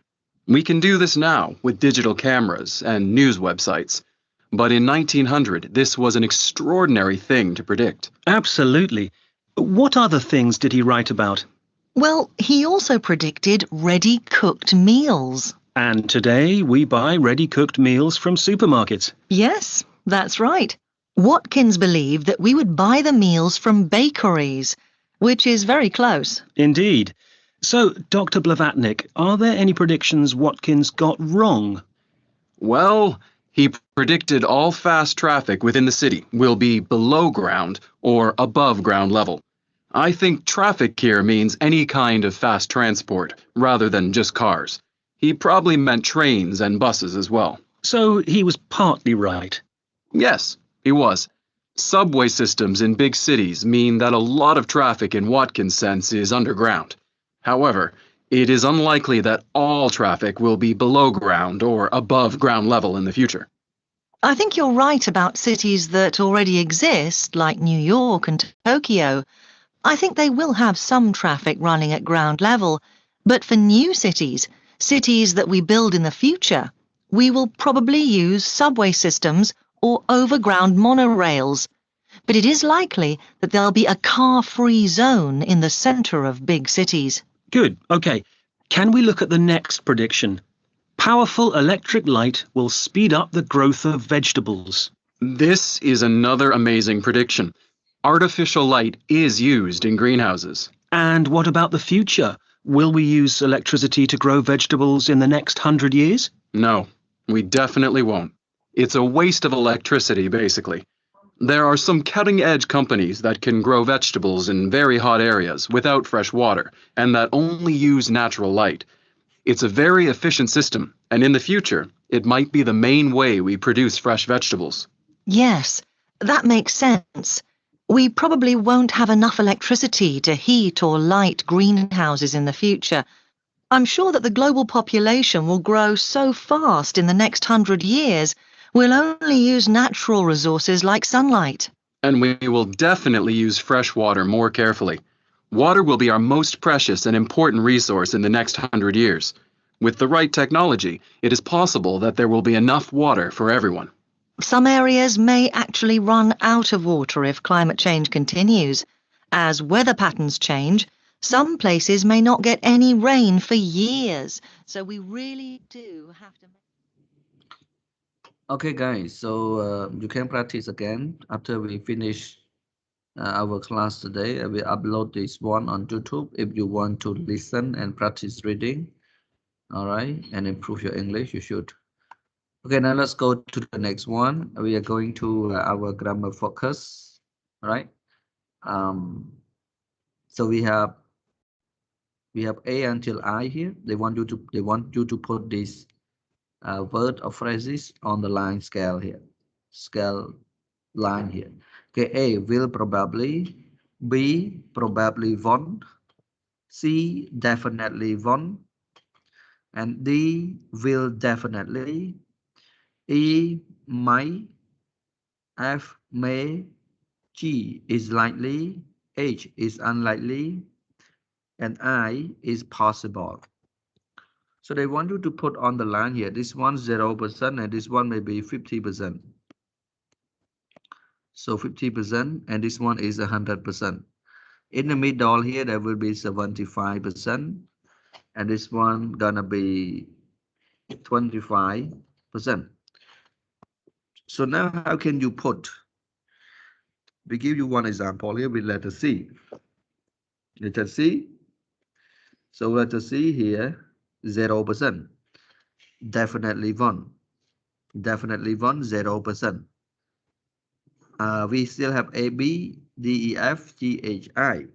We can do this now with digital cameras and news websites. But in 1900, this was an extraordinary thing to predict. Absolutely. What other things did he write about? Well, he also predicted ready-cooked meals. And today we buy ready-cooked meals from supermarkets. Yes, that's right. Watkins believed that we would buy the meals from bakeries, which is very close. Indeed. So, Dr. Blavatnik, are there any predictions Watkins got wrong? Well, he predicted all fast traffic within the city will be below ground or above ground level. I think traffic here means any kind of fast transport, rather than just cars. He probably meant trains and buses as well. So he was partly right. Yes, he was. Subway systems in big cities mean that a lot of traffic in Watkins' sense is underground. However, it is unlikely that all traffic will be below ground or above ground level in the future. I think you're right about cities that already exist, like New York and Tokyo. I think they will have some traffic running at ground level, but for new cities, cities that we build in the future, we will probably use subway systems or overground monorails. But it is likely that there'll be a car-free zone in the centre of big cities. Good. OK. Can we look at the next prediction? Powerful electric light will speed up the growth of vegetables. This is another amazing prediction. Artificial light is used in greenhouses. And what about the future? Will we use electricity to grow vegetables in the next 100 years? No, we definitely won't. It's a waste of electricity, basically. There are some cutting-edge companies that can grow vegetables in very hot areas without fresh water, and that only use natural light. It's a very efficient system, and in the future, it might be the main way we produce fresh vegetables. Yes, that makes sense. We probably won't have enough electricity to heat or light greenhouses in the future. I'm sure that the global population will grow so fast in the next 100 years, we'll only use natural resources like sunlight. And we will definitely use fresh water more carefully. Water will be our most precious and important resource in the next 100 years. With the right technology, it is possible that there will be enough water for everyone. Some areas may actually run out of water if climate change continues. As weather patterns change, some places may not get any rain for years. So we really do have to... Okay, guys, so you can practice again after we finish our class today. I will upload this one on YouTube if you want to listen and practice reading. All right, and improve your English, you should. Okay, now let's go to the next one. We are going to our grammar focus. All right. So we have A until I here. They want you to put this word or phrases on the line scale here. Scale line here. Okay, A will probably, B probably won't, C definitely won't, and D will definitely, E might, F may, G is likely, H is unlikely, and I is possible. So they want you to put on the line here. This one 0% and this one may be 50%. So 50% and this one is 100%. In the middle here there will be 75% and this one gonna be 25%. So now how can you put? We give you one example here with letter C. Letter C. So letter C here 0%. Definitely one. Definitely one 0%. We still have A, B, D, E, F, G, H, I.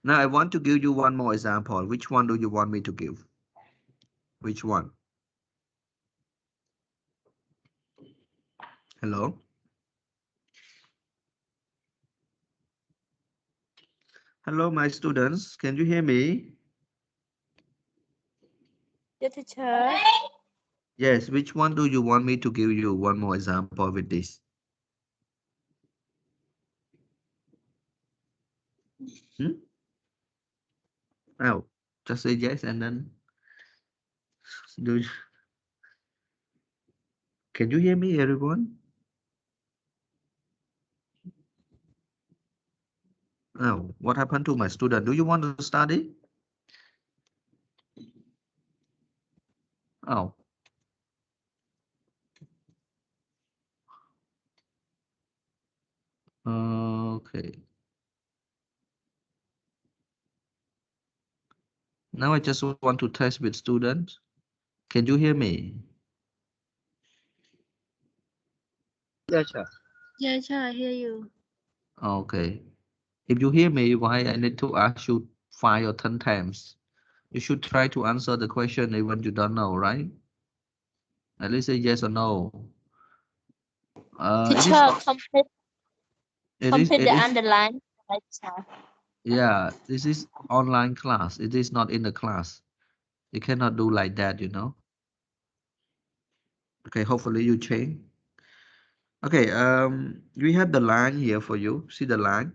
Now I want to give you one more example. Which one do you want me to give? Which one? Hello? Hello, my students. Can you hear me? Yes, teacher. Yes, which one do you want me to give you one more example with this? Hmm? Oh, just say yes and then Do can you hear me, everyone? Oh, what happened to my student? Do you want to study? Oh, okay. Now I just want to test with students. Can you hear me? Yes, sir. Yeah, sure, I hear you. Okay. If you hear me, why I need to ask you 5 or 10 times? You should try to answer the question even you don't know, right? At least say yes or no. It is Teacher, not. complete It the is. underline. Right, sir. Yeah. This is online class. It is not in the class. You cannot do like that, you know. Okay. Hopefully you change. Okay. We have the line here for you. See the line.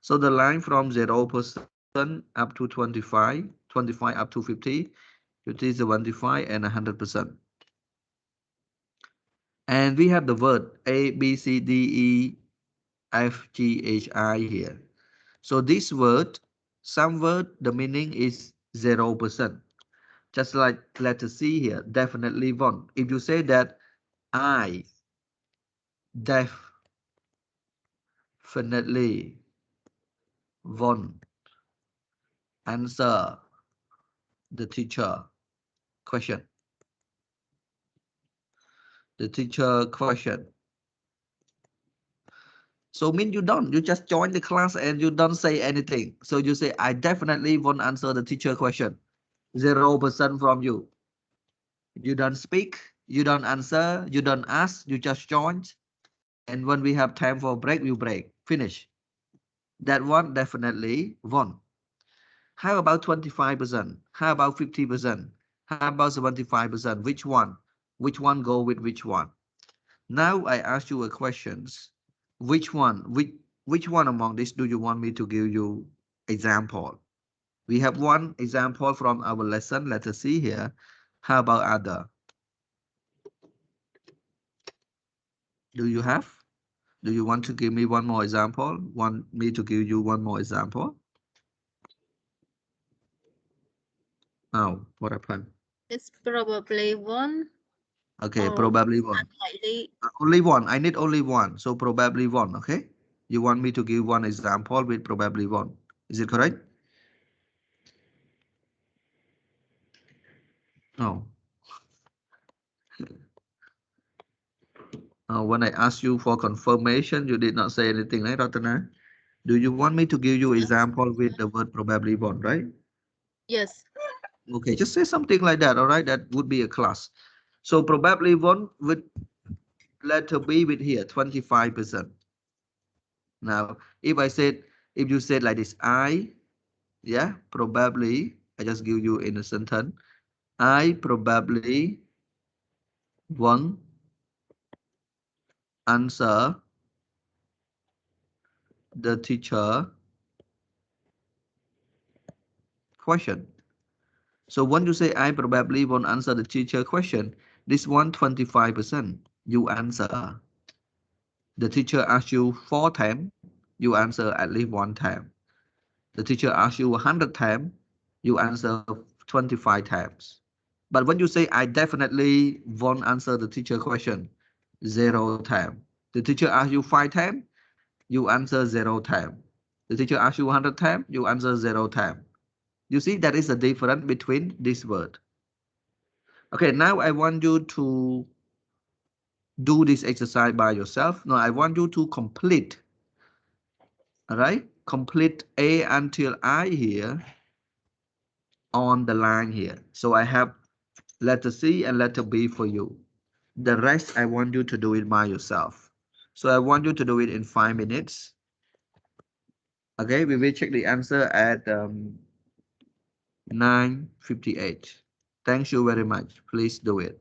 So the line from 0% up to 25, 25 up to 50, 50 is 75 and 100%. And we have the word A, B, C, D, E, F, G, H, I here. So this word, some word, the meaning is 0%. Just like letter C here, definitely one. If you say that I definitely won't answer the teacher question. The teacher question. So mean you don't. You just join the class and you don't say anything. So you say, I definitely won't answer the teacher question. 0% from you. You don't speak, you don't answer, you don't ask, you just join. And when we have time for break, you break. Finish. That one definitely won. How about 25%? How about 50%? How about 75%? Which one? Which one go with which one? Now I ask you a questions. Which one? Which one among these do you want me to give you example? We have one example from our lesson. Let us see here. How about other? Do you have? Do you want to give me one more example? Want me to give you one more example? Oh, what happened? It's probably one Okay, or probably one. unlikely. Only one. I need only one. So probably one. Okay. You want me to give one example with probably one. Is it correct? No. When I asked you for confirmation, you did not say anything, right, Ratana? Do you want me to give you example with the word probably one, right? Yes. Okay, just say something like that, all right? That would be a class. So probably one with letter B with here, 25%. Now, if you said like this, yeah, probably, I just give you in a sentence, I probably won't answer the teacher question. So when you say I probably won't answer the teacher question, this one 25%, you answer. The teacher asks you 4 times, you answer at least 1 time. The teacher asks you 100 times, you answer 25 times. But when you say I definitely won't answer the teacher question, 0 time. The teacher asks you 5 times, you answer 0 time. The teacher asks you 100 times, you answer 0 time. You see, that is the difference between this word. Okay, now I want you to do this exercise by yourself. Now I want you to complete, all right? Complete A until I here on the line here. So I have letter C and letter B for you. The rest, I want you to do it by yourself. So I want you to do it in 5 minutes. Okay, we will check the answer at 9:58. Thank you very much. Please do it.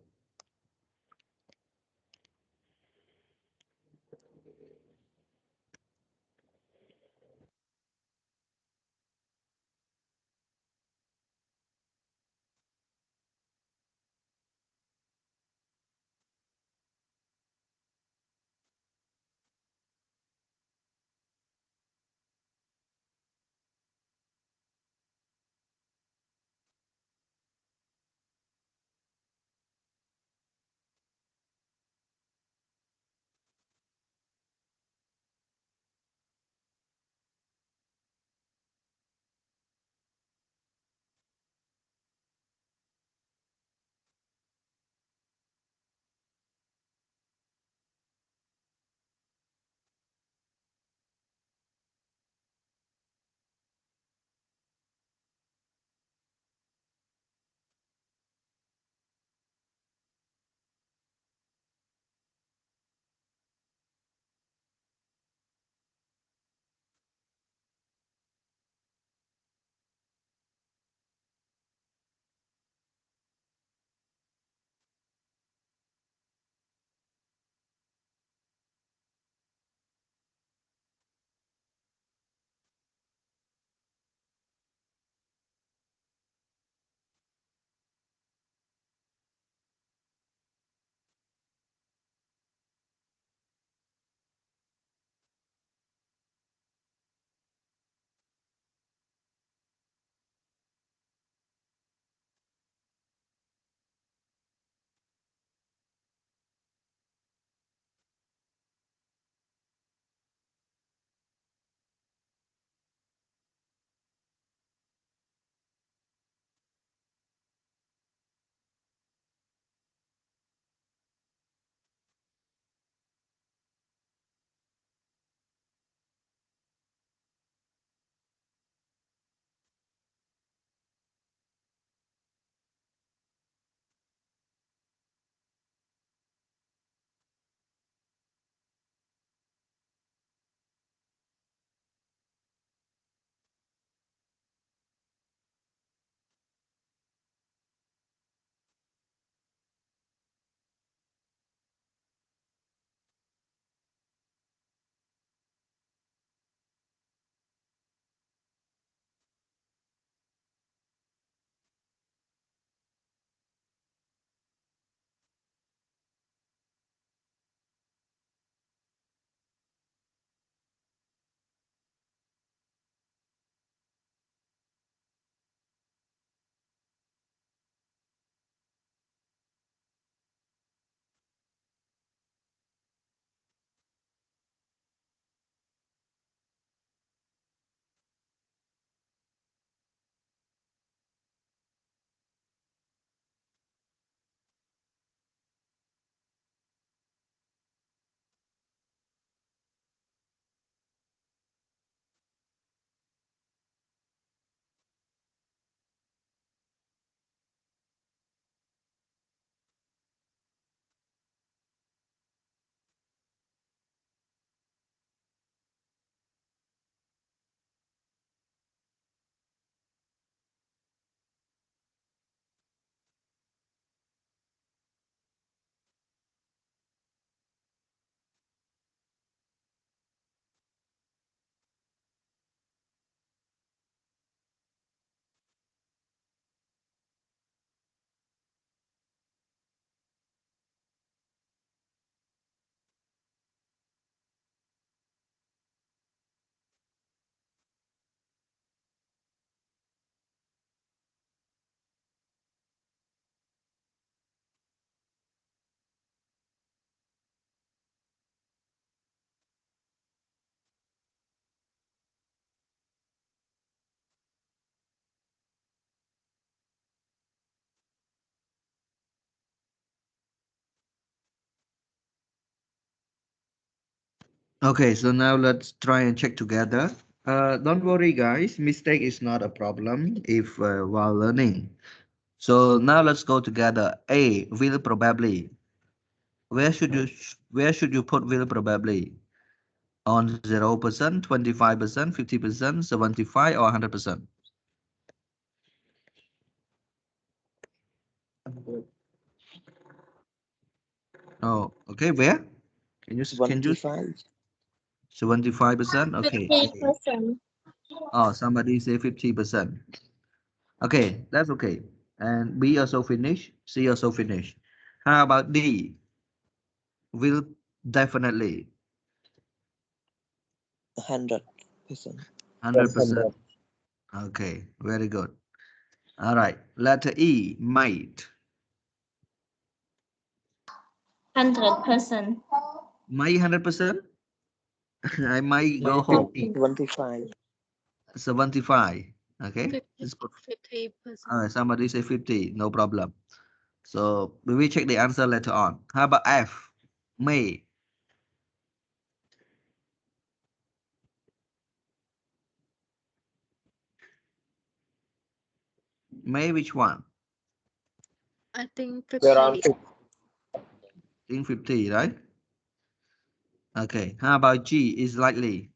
Okay, so now let's try and check together. Don't worry, guys. Mistake is not a problem if while learning. So now let's go together. A, will probably. Where should you put will probably? On 0%, 25%, 50%, 75, or 100%? Oh, okay. Where? Can you 25. 75%? Okay. A. 50%. Oh, somebody say 50%. Okay, that's okay. And B also finish. C also finish. How about D? Will definitely 100%. 100%. Okay, very good. All right. Letter E, might. 100%. Might 100%. I might go Maybe home. 25. 75. Okay. Let's put, 50%. all right, somebody say 50. No problem. So we will check the answer later on. How about F? May. May which one? I think Around 50. In 50, right? Okay. How about G is likely?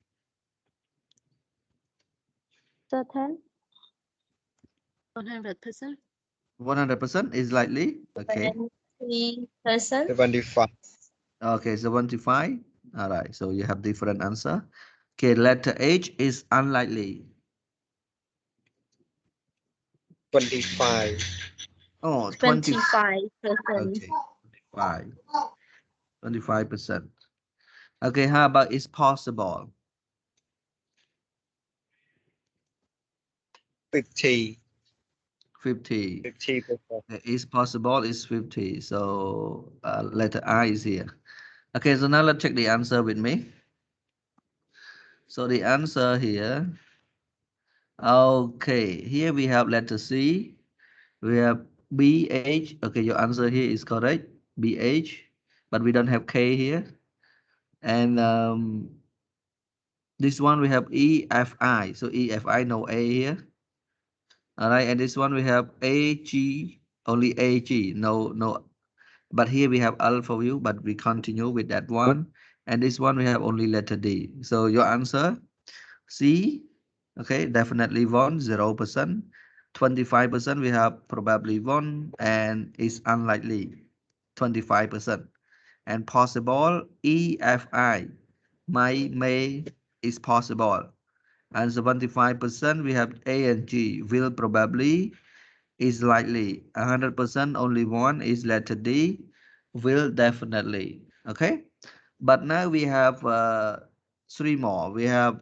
Certain. 100%. 100% is likely. Okay. 20%. 75. Okay, 75. All right. So you have different answer. Okay. Letter H is unlikely. 25. Oh, 20. 25%. Okay. 25. 25%. Okay. How about is possible? 50. 50. 50%. Is possible is 50. So letter I is here. Okay. So now let's check the answer with me. So the answer here. Okay. Here we have letter C. We have BH. Okay. Your answer here is correct. BH. But we don't have K here. And this one we have EFI. So EFI, no A here. All right. And this one we have AG. Only AG. No. But here we have alpha view, but we continue with that one. And this one we have only letter D. So your answer C, okay, definitely one, 0%. 25% we have probably one, and it's unlikely, 25%. And possible, EFI, may is possible. And 75% we have A and G, will probably, is likely. 100% only one is letter D, will definitely. Okay. But now we have three more. We have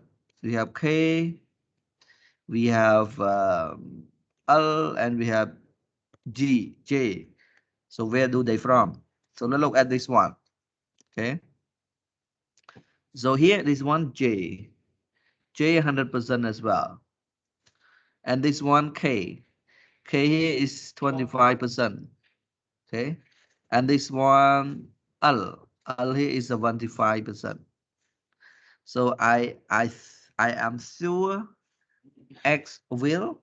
K, we have L, and we have J. So where do they from? So let's look at this one. Okay. So here this one J 100% as well. And this one K here is 25%. Okay. And this one L here is 75%. So I am sure X will.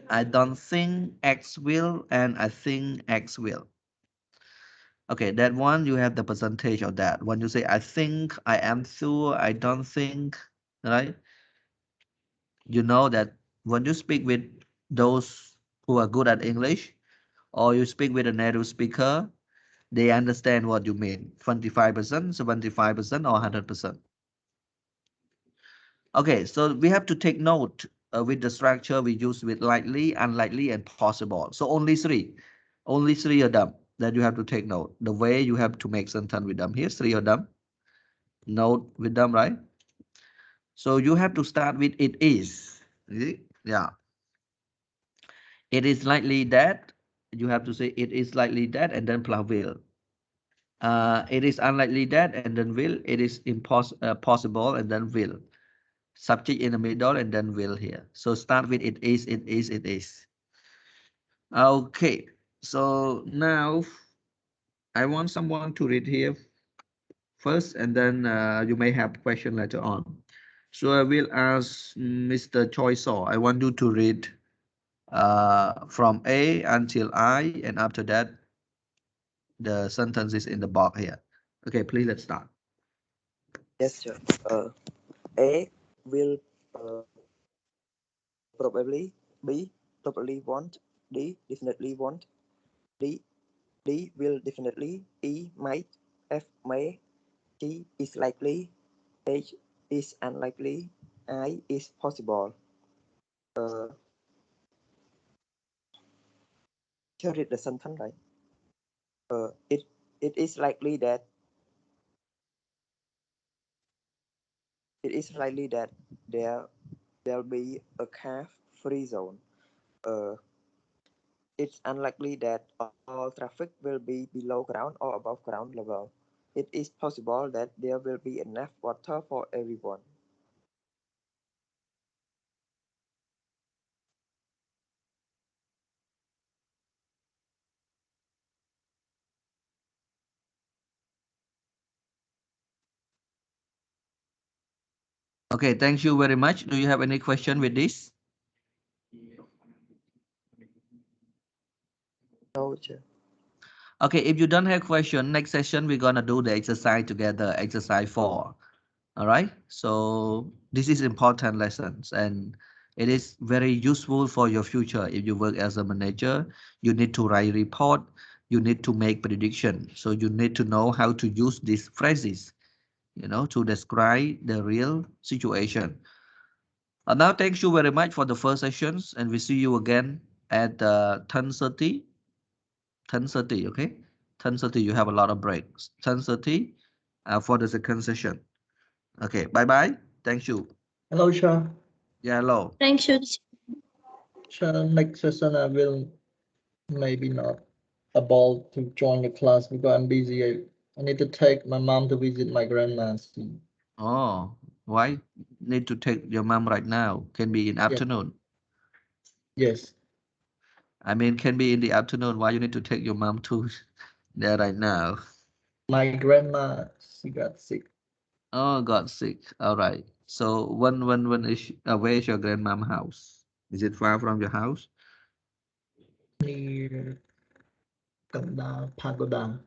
I don't think X will, and I think X will. Okay, that one you have the percentage of that. When you say I think, I am sure, I don't think, right? You know that when you speak with those who are good at English, or you speak with a native speaker, they understand what you mean. 25%, 75%, or 100%. Okay, so we have to take note with the structure we use with likely, unlikely, and possible. So only three of them that you have to take note. The way you have to make sentence with them. Here's three of them. Note with them, right? So you have to start with it is. Yeah. It is likely that. You have to say it is likely that, and then plus will. It is unlikely that, and then will. It is possible, and then will. Subject in the middle, and then will here. So start with it is, it is, it is. Okay, so now I want someone to read here first, and then you may have question later on. So I will ask Mr. Choi So. I want you to read from A until I, and after that, the sentences in the box here. Okay, please let's start. Yes, sir. A will probably, B probably won't, D definitely won't, D will definitely, E might, F may, G is likely, H is unlikely, I is possible. Uh, shall read the sentence, right? It is likely that there there'll be a calf-free zone. Uh, it's unlikely that all traffic will be below ground or above ground level. It is possible that there will be enough water for everyone. Okay, thank you very much. Do you have any question with this? No, sir. Okay, if you don't have question, next session we're gonna do the exercise together, exercise 4. All right. So this is important lessons, and it is very useful for your future. If you work as a manager, you need to write report, you need to make prediction. So you need to know how to use these phrases, to describe the real situation. Now, thank you very much for the first sessions, and we see you again at 10:30. 10:30, okay? 10:30, you have a lot of breaks. 10:30 for the second session. Okay, bye bye. Thank you. Hello, Cha. Yeah, hello. Thank you. Cha, next session I will maybe not able to join the class because I'm busy. I need to take my mom to visit my grandma. Oh, why need to take your mom right now? Can be in Yeah. afternoon. Yes. I mean, can be in the afternoon. Why you need to take your mom to there right now? My grandma, she got sick. Oh, got sick. All right. So when is where is your grandmom house? Is it far from your house? Near Kanda Pagoda.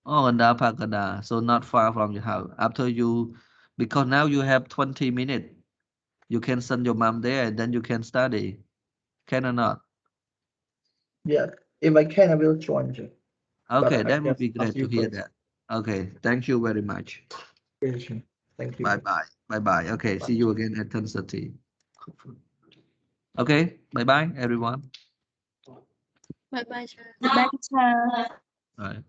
Oh, in Pagada. So not far from your house. After you, because now you have 20 minutes, you can send your mom there and then you can study. Can or not? Yeah. If I can, I will join you. Okay, But I that would just be ask great to you hear first. that. Okay, thank you very much. Okay, sure. Thank Bye you. bye. Bye bye. Okay, see Bye. you again at 10:30. Okay, bye bye everyone. Bye bye, sir. Bye bye, sir. Bye.